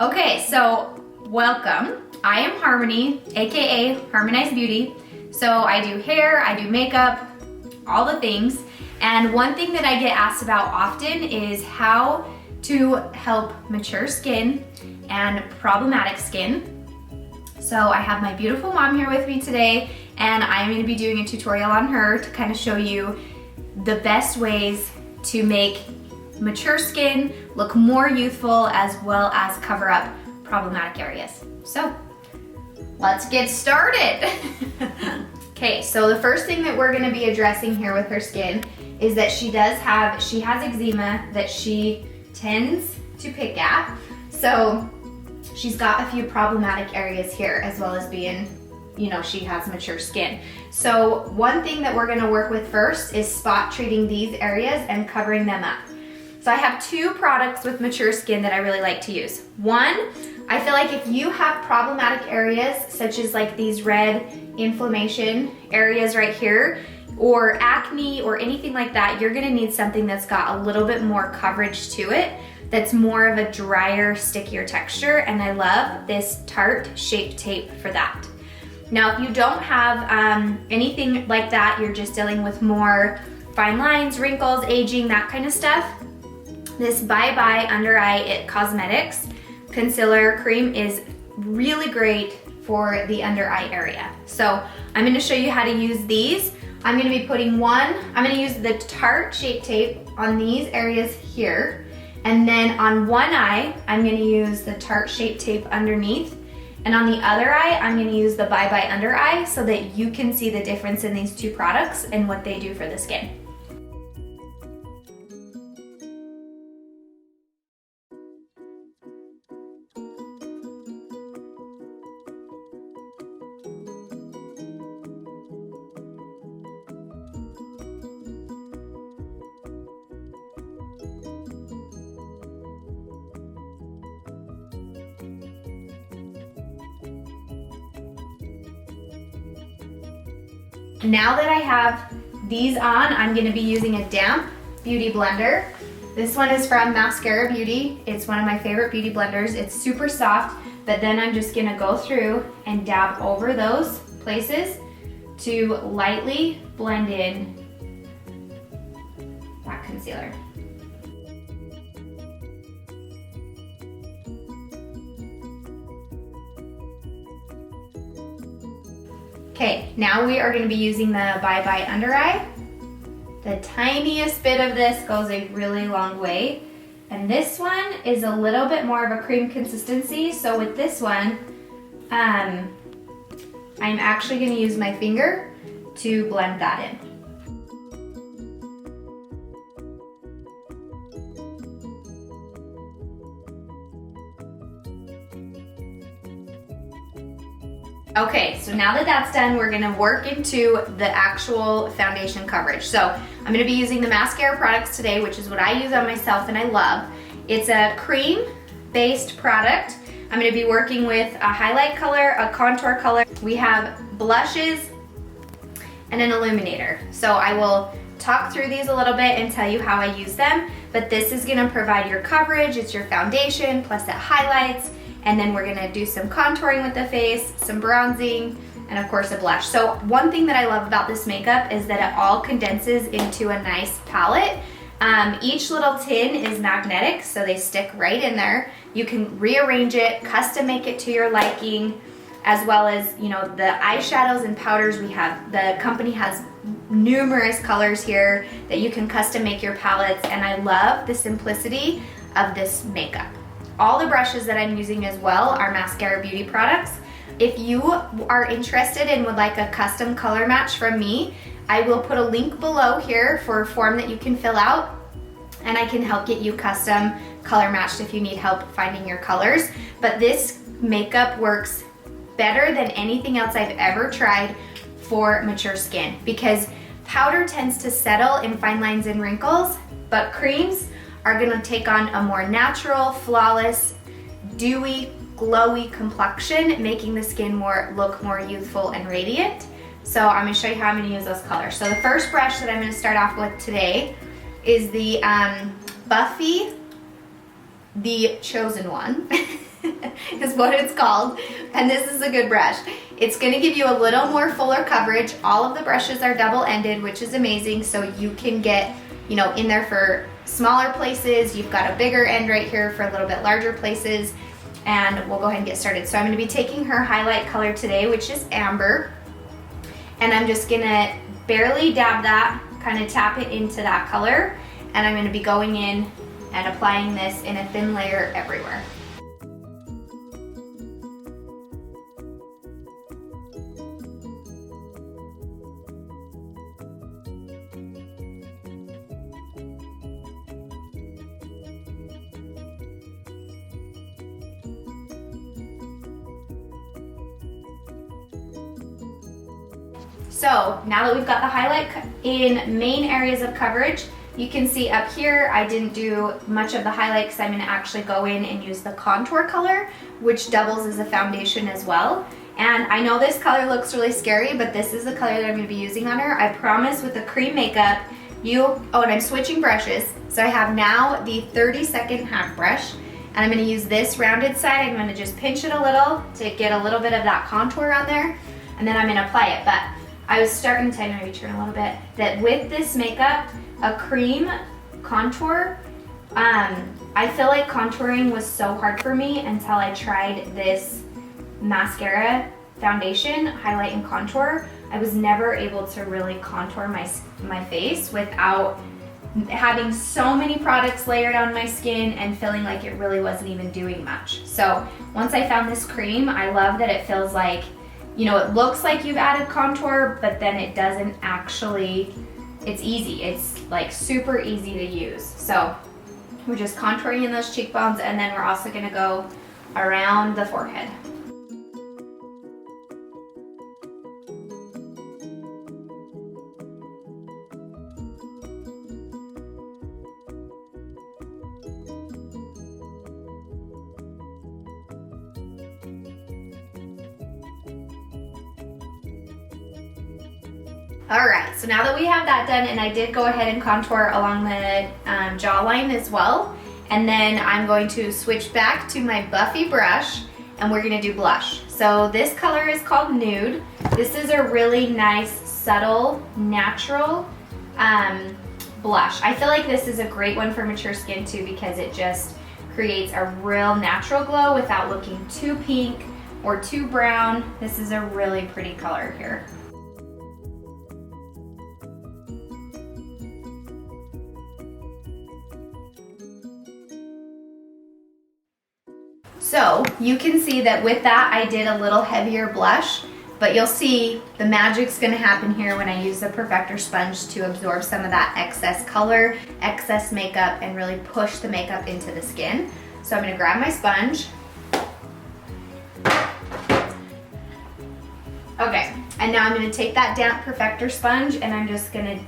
Okay, so welcome. I am Harmony, aka Harmonized Beauty. So I do hair, I do makeup, all the things. And one thing that I get asked about often is how to help mature skin and problematic skin. So I have my beautiful mom here with me today, and I'm going to be doing a tutorial on her to kind of show you the best ways to make mature skin look more youthful as well as cover up problematic areas. So let's get started. Okay, so the first thing that we're going to be addressing here with her skin is that she has eczema that she tends to pick at. So she's got a few problematic areas here, as well as being, she has mature skin. So one thing that we're going to work with first is spot treating these areas and covering them up. So I have two products with mature skin that I really like to use. One, I feel like if you have problematic areas, such as like these red inflammation areas right here, or acne or anything like that, you're gonna need something that's got a little bit more coverage to it, that's more of a drier, stickier texture, and I love this Tarte Shape tape for that. Now, if you don't have anything like that, you're just dealing with more fine lines, wrinkles, aging, that kind of stuff, this Bye Bye Under Eye It Cosmetics Concealer Cream is really great for the under eye area. So I'm gonna show you how to use these. I'm gonna be putting I'm gonna use the Tarte Shape Tape on these areas here. And then on one eye, I'm gonna use the Tarte Shape Tape underneath. And on the other eye, I'm gonna use the Bye Bye Under Eye so that you can see the difference in these two products and what they do for the skin. Now that I have these on, I'm gonna be using a damp beauty blender. This one is from Mascara Beauty. It's one of my favorite beauty blenders. It's super soft, but then I'm just gonna go through and dab over those places to lightly blend in that concealer. Okay, now we are going to be using the Bye Bye Under Eye. The tiniest bit of this goes a really long way. And this one is a little bit more of a cream consistency. So with this one, I'm actually going to use my finger to blend that in. Okay, so now that that's done, we're gonna work into the actual foundation coverage. So I'm gonna be using the mascara products today, which is what I use on myself and I love. It's a cream-based product. I'm gonna be working with a highlight color, a contour color. We have blushes and an illuminator. So I will talk through these a little bit and tell you how I use them, but this is gonna provide your coverage, it's your foundation, plus it highlights. And then we're gonna do some contouring with the face, some bronzing, and of course a blush. So one thing that I love about this makeup is that it all condenses into a nice palette. Each little tin is magnetic, so they stick right in there. You can rearrange it, custom make it to your liking, as well as, the eyeshadows and powders we have. The company has numerous colors here that you can custom make your palettes, and I love the simplicity of this makeup. All the brushes that I'm using as well are Mascara Beauty products. If you are interested and would like a custom color match from me, I will put a link below here for a form that you can fill out, and I can help get you custom color matched if you need help finding your colors. But this makeup works better than anything else I've ever tried for mature skin, because powder tends to settle in fine lines and wrinkles, but creams are gonna take on a more natural, flawless, dewy, glowy complexion, making the skin look more youthful and radiant. So I'm gonna show you how I'm gonna use those colors. So the first brush that I'm gonna start off with today is the Buffy, the Chosen One. is what it's called. And this is a good brush. It's gonna give you a little more fuller coverage. All of the brushes are double-ended, which is amazing, so you can get, you know, in there for smaller places. You've got a bigger end right here for a little bit larger places. And we'll go ahead and get started. So I'm gonna be taking her highlight color today, which is amber. And I'm just gonna barely dab that, kind of tap it into that color. And I'm gonna be going in and applying this in a thin layer everywhere. So now that we've got the highlight in main areas of coverage, you can see up here I didn't do much of the highlight because I'm going to actually go in and use the contour color, which doubles as a foundation as well. And I know this color looks really scary, but this is the color that I'm going to be using on her. I promise with the cream makeup, and I'm switching brushes. So I have now the 30-second hack brush, and I'm going to use this rounded side. I'm going to just pinch it a little to get a little bit of that contour on there, and then I'm going to apply it. But I was starting to maybe turn a little bit, that with this makeup, a cream contour, I feel like contouring was so hard for me until I tried this mascara foundation, highlight and contour. I was never able to really contour my face without having so many products layered on my skin and feeling like it really wasn't even doing much. So once I found this cream, I love that it feels like, you know, it looks like you've added contour, but then it doesn't actually, it's easy. It's like super easy to use. So we're just contouring in those cheekbones, and then we're also gonna go around the forehead. All right, so now that we have that done, and I did go ahead and contour along the jawline as well, and then I'm going to switch back to my Buffy brush, and we're gonna do blush. So this color is called Nude. This is a really nice, subtle, natural blush. I feel like this is a great one for mature skin too, because it just creates a real natural glow without looking too pink or too brown. This is a really pretty color here. So you can see that with that I did a little heavier blush, but you'll see the magic's gonna happen here when I use the perfector sponge to absorb some of that excess color, excess makeup, and really push the makeup into the skin. So I'm gonna grab my sponge. Okay, and now I'm gonna take that damp perfector sponge and I'm just gonna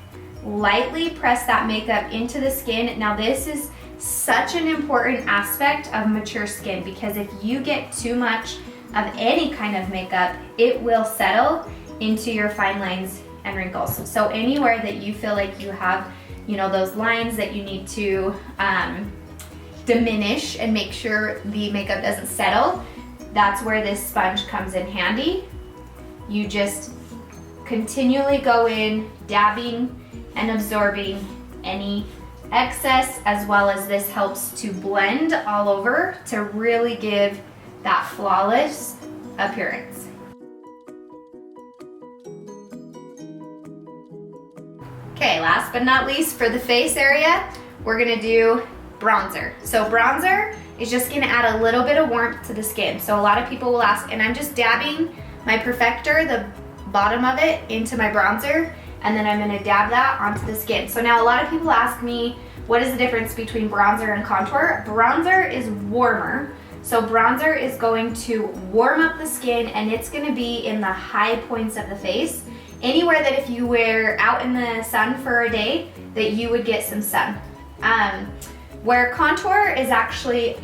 lightly press that makeup into the skin. Now this is such an important aspect of mature skin, because if you get too much of any kind of makeup, it will settle into your fine lines and wrinkles. So anywhere that you feel like you have, you know, those lines that you need to diminish and make sure the makeup doesn't settle, that's where this sponge comes in handy. You just continually go in, dabbing and absorbing any excess, as well as this helps to blend all over to really give that flawless appearance. Okay, last but not least, for the face area, we're gonna do bronzer. So bronzer is just gonna add a little bit of warmth to the skin. So a lot of people will ask, and I'm just dabbing my perfector, the bottom of it, into my bronzer, and then I'm gonna dab that onto the skin. So now a lot of people ask me, what is the difference between bronzer and contour? Bronzer is warmer. So bronzer is going to warm up the skin, and it's gonna be in the high points of the face. Anywhere that if you were out in the sun for a day, that you would get some sun. Where contour is actually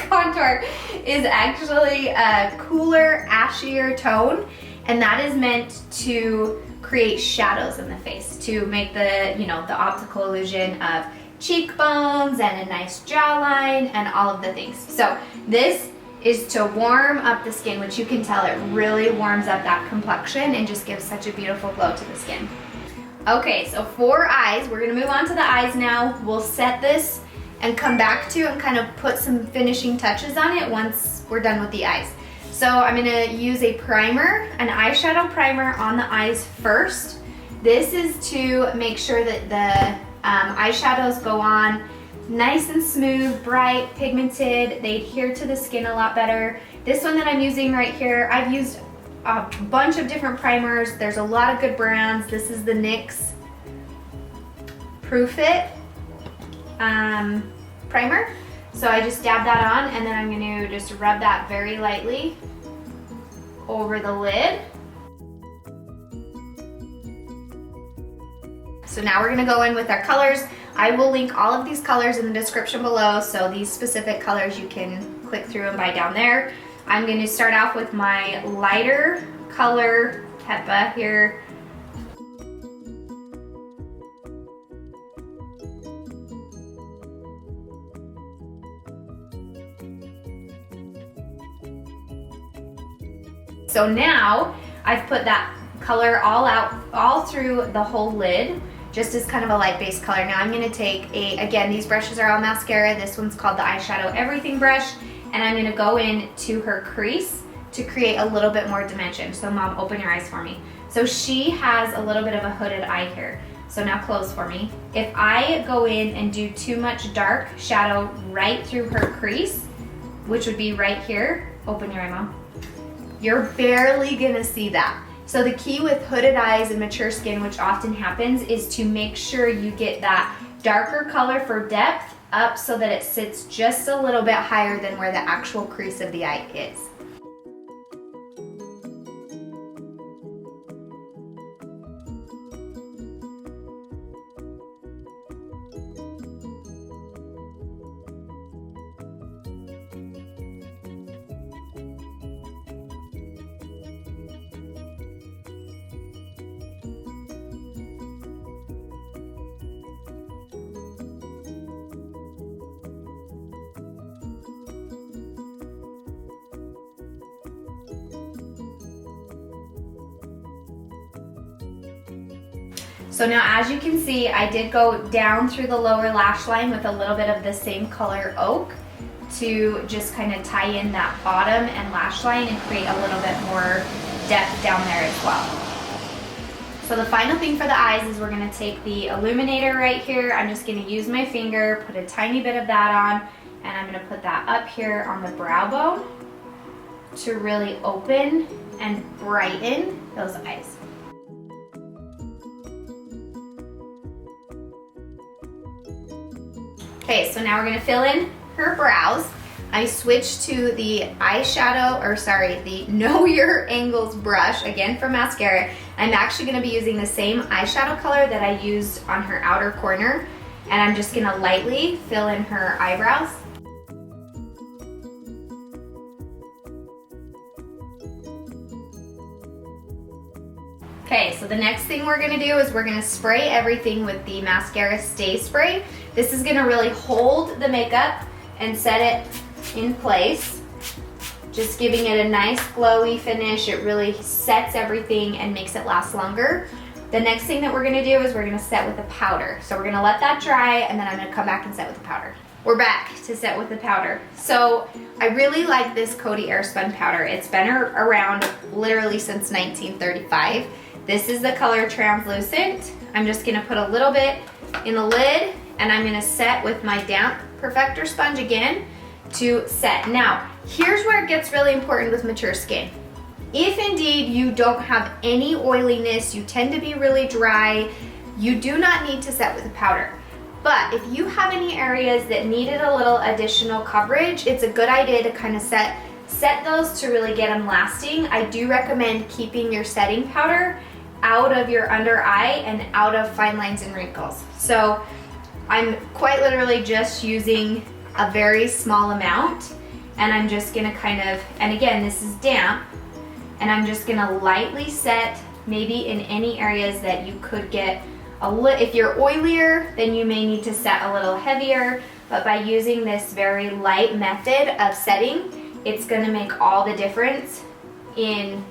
contour is actually a cooler, ashier tone, and that is meant to create shadows in the face, to make the, you know, the optical illusion of cheekbones and a nice jawline and all of the things. So this is to warm up the skin, which you can tell it really warms up that complexion and just gives such a beautiful glow to the skin. Okay, so for eyes, we're gonna move on to the eyes now. We'll set this and come back to and kind of put some finishing touches on it once we're done with the eyes. So I'm gonna use a primer, an eyeshadow primer on the eyes first. This is to make sure that the eyeshadows go on nice and smooth, bright, pigmented. They adhere to the skin a lot better. This one that I'm using right here, I've used a bunch of different primers. There's a lot of good brands. This is the NYX Proof It primer. So I just dab that on and then I'm gonna just rub that very lightly over the lid. So now we're gonna go in with our colors. I will link all of these colors in the description below, so these specific colors you can click through and buy down there. I'm gonna start off with my lighter color Peppa here. So now I've put that color all through the whole lid, just as kind of a light base color. Now I'm gonna take again, these brushes are all mascara. This one's called the Eyeshadow Everything brush, and I'm gonna go in to her crease to create a little bit more dimension. So Mom, open your eyes for me. So she has a little bit of a hooded eye here. So now close for me. If I go in and do too much dark shadow right through her crease, which would be right here, open your eye, Mom. You're barely gonna see that. So the key with hooded eyes and mature skin, which often happens, is to make sure you get that darker color for depth up so that it sits just a little bit higher than where the actual crease of the eye is. So now as you can see, I did go down through the lower lash line with a little bit of the same color oak to just kind of tie in that bottom and lash line and create a little bit more depth down there as well. So the final thing for the eyes is we're gonna take the Illuminator right here. I'm just gonna use my finger, put a tiny bit of that on, and I'm gonna put that up here on the brow bone to really open and brighten those eyes. Okay, so now we're gonna fill in her brows. I switched to the the Know Your Angles brush, again for mascara. I'm actually gonna be using the same eyeshadow color that I used on her outer corner, and I'm just gonna lightly fill in her eyebrows. Okay, so the next thing we're gonna do is we're gonna spray everything with the mascara stay spray. This is gonna really hold the makeup and set it in place, just giving it a nice glowy finish. It really sets everything and makes it last longer. The next thing that we're gonna do is we're gonna set with a powder. So we're gonna let that dry and then I'm gonna come back and set with the powder. We're back to set with the powder. So I really like this Coty Airspun powder. It's been around literally since 1935. This is the color Translucent. I'm just gonna put a little bit in the lid and I'm gonna set with my damp perfector sponge again to set. Now, here's where it gets really important with mature skin. If indeed you don't have any oiliness, you tend to be really dry, you do not need to set with a powder. But if you have any areas that needed a little additional coverage, it's a good idea to kind of set those to really get them lasting. I do recommend keeping your setting powder out of your under eye and out of fine lines and wrinkles. So I'm quite literally just using a very small amount, and I'm just gonna kind of, and again, this is damp, and I'm just gonna lightly set maybe in any areas that you could get if you're oilier, then you may need to set a little heavier, but by using this very light method of setting, it's gonna make all the difference in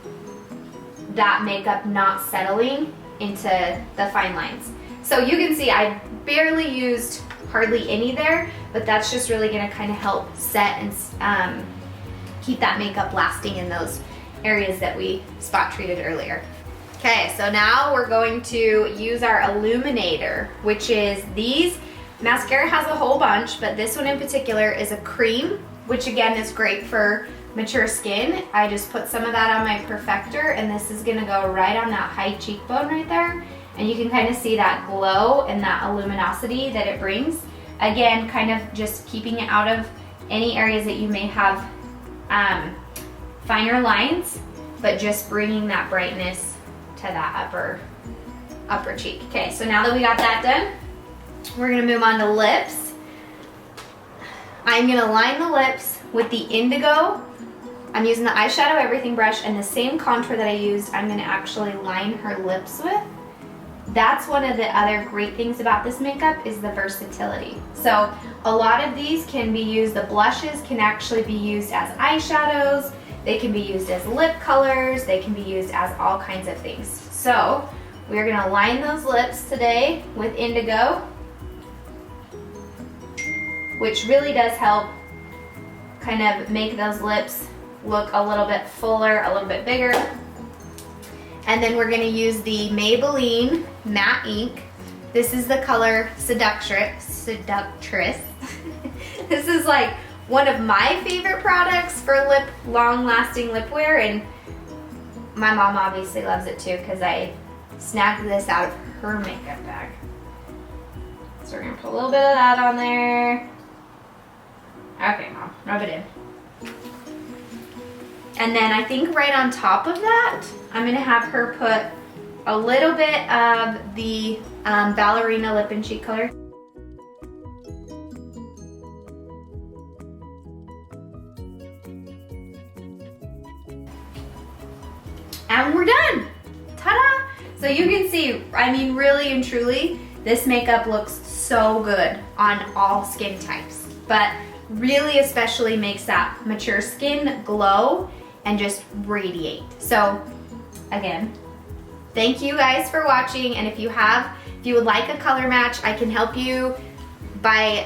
that makeup not settling into the fine lines. So you can see I barely used hardly any there, but that's just really gonna kind of help set and keep that makeup lasting in those areas that we spot treated earlier. Okay, so now we're going to use our Illuminator, which is these. Mascara has a whole bunch, but this one in particular is a cream, which again is great for mature skin. I just put some of that on my perfector, and this is gonna go right on that high cheekbone right there. And you can kind of see that glow and that luminosity that it brings. Again, kind of just keeping it out of any areas that you may have finer lines, but just bringing that brightness to that upper cheek. Okay, so now that we got that done, we're gonna move on to lips. I'm gonna line the lips with the indigo. I'm using the Eyeshadow Everything brush, and the same contour that I used, I'm gonna actually line her lips with. That's one of the other great things about this makeup is the versatility. So a lot of these can be used, the blushes can actually be used as eyeshadows, they can be used as lip colors, they can be used as all kinds of things. So we're gonna line those lips today with indigo, which really does help kind of make those lips look a little bit fuller, a little bit bigger. And then we're gonna use the Maybelline Matte Ink. This is the color Seductress. This is like one of my favorite products for long-lasting lip wear, and my mom obviously loves it too because I snagged this out of her makeup bag. So we're gonna put a little bit of that on there. Okay, Mom, rub it in. And then I think right on top of that, I'm gonna have her put a little bit of the ballerina lip and cheek color. And we're done, ta-da! So you can see, I mean, really and truly, this makeup looks so good on all skin types, but really especially makes that mature skin glow and just radiate. So again, thank you guys for watching, and if you would like a color match, I can help you by,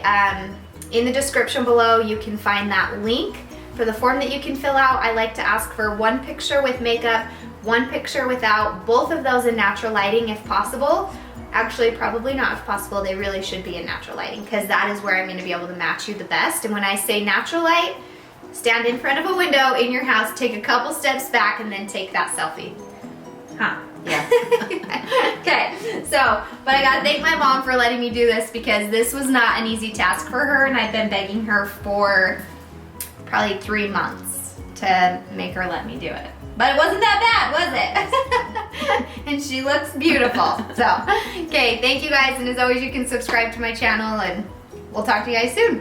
in the description below, you can find that link for the form that you can fill out. I like to ask for one picture with makeup, one picture without, both of those in natural lighting if possible. Actually, probably not if possible, they really should be in natural lighting because that is where I'm gonna be able to match you the best. And when I say natural light, stand in front of a window in your house, take a couple steps back, and then take that selfie. Huh? Yeah. Okay, so, but I gotta thank my mom for letting me do this because this was not an easy task for her, and I've been begging her for probably 3 months to make her let me do it. But it wasn't that bad, was it? And she looks beautiful. So, okay, thank you guys, and as always, you can subscribe to my channel, and we'll talk to you guys soon.